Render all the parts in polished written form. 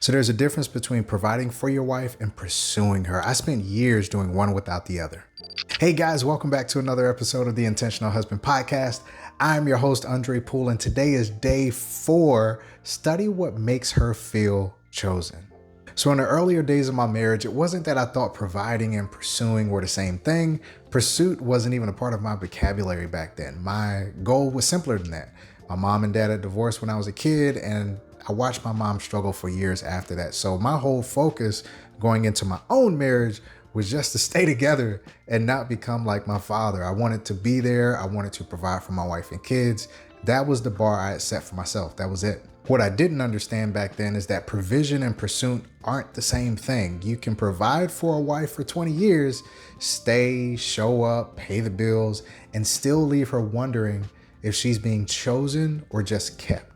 So there's a difference between providing for your wife and pursuing her. I spent years doing one without the other. Hey guys, welcome back to another episode of the Intentional Husband Podcast. I'm your host, Andre Poole, and today is day 4. Study what makes her feel chosen. So in the earlier days of my marriage, it wasn't that I thought providing and pursuing were the same thing. Pursuit wasn't even a part of my vocabulary back then. My goal was simpler than that. My mom and dad had divorced when I was a kid, and I watched my mom struggle for years after that. So my whole focus going into my own marriage was just to stay together and not become like my father. I wanted to be there. I wanted to provide for my wife and kids. That was the bar I had set for myself. That was it. What I didn't understand back then is that provision and pursuit aren't the same thing. You can provide for a wife for 20 years, stay, show up, pay the bills, and still leave her wondering if she's being chosen or just kept.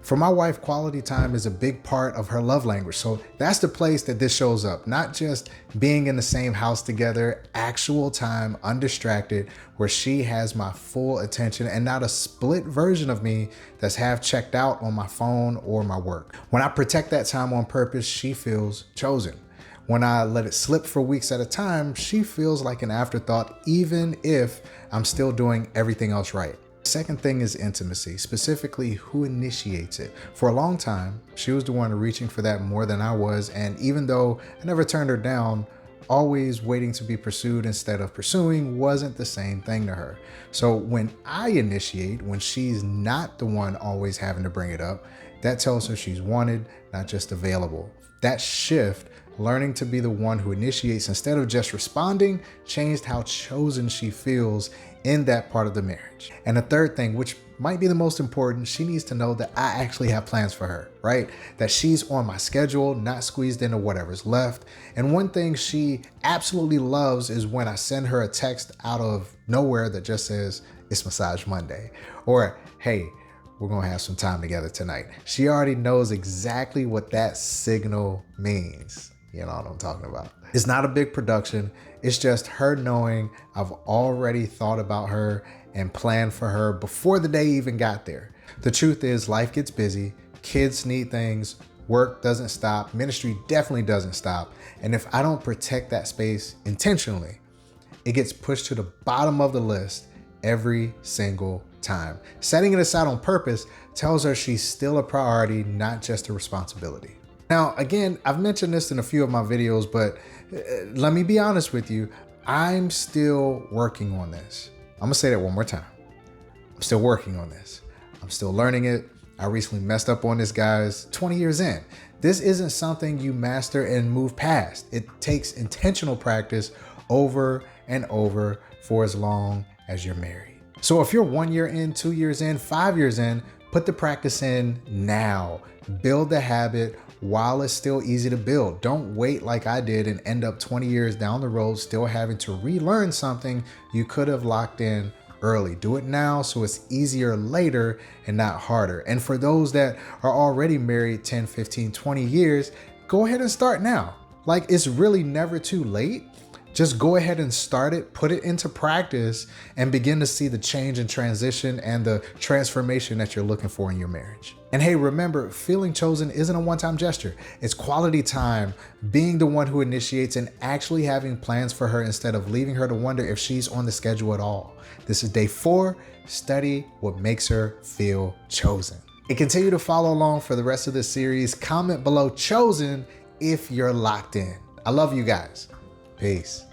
For my wife, quality time is a big part of her love language. So that's the place that this shows up, not just being in the same house together, actual time, undistracted, where she has my full attention and not a split version of me that's half checked out on my phone or my work. When I protect that time on purpose, she feels chosen. When I let it slip for weeks at a time, she feels like an afterthought, even if I'm still doing everything else right. Second thing is intimacy, specifically who initiates it. For a long time, she was the one reaching for that more than I was, and even though I never turned her down, always waiting to be pursued instead of pursuing wasn't the same thing to her. So when I initiate, when she's not the one always having to bring it up, that tells her she's wanted, not just available. That shift, learning to be the one who initiates instead of just responding, changed how chosen she feels in that part of the marriage. And the third thing, which might be the most important, she needs to know that I actually have plans for her, right? That she's on my schedule, not squeezed into whatever's left. And one thing she absolutely loves is when I send her a text out of nowhere that just says, "It's Massage Monday," or, "Hey, we're gonna have some time together tonight." She already knows exactly what that signal means. You know what I'm talking about. It's not a big production. It's just her knowing I've already thought about her and planned for her before the day even got there. The truth is, life gets busy, kids need things, work doesn't stop, ministry definitely doesn't stop. And if I don't protect that space intentionally, it gets pushed to the bottom of the list every single time. Setting it aside on purpose tells her she's still a priority, not just a responsibility. Now, again, I've mentioned this in a few of my videos, but let me be honest with you. I'm still working on this. I'm gonna say that one more time. I'm still working on this. I'm still learning it. I recently messed up on this, guys, 20 years in. This isn't something you master and move past. It takes intentional practice over and over for as long as you're married. So if you're 1 year in, 2 years in, 5 years in, put the practice in now. Build the habit while it's still easy to build. Don't wait like I did and end up 20 years down the road still having to relearn something you could have locked in early. Do it now so it's easier later and not harder. And for those that are already married 10, 15, 20 years, go ahead and start now. Like, it's really never too late. Just go ahead and start it, put it into practice, and begin to see the change and transition and the transformation that you're looking for in your marriage. And hey, remember, feeling chosen isn't a one-time gesture. It's quality time, being the one who initiates and actually having plans for her instead of leaving her to wonder if she's on the schedule at all. This is day 4. Study what makes her feel chosen. And continue to follow along for the rest of this series. Comment below "chosen" if you're locked in. I love you guys. Peace.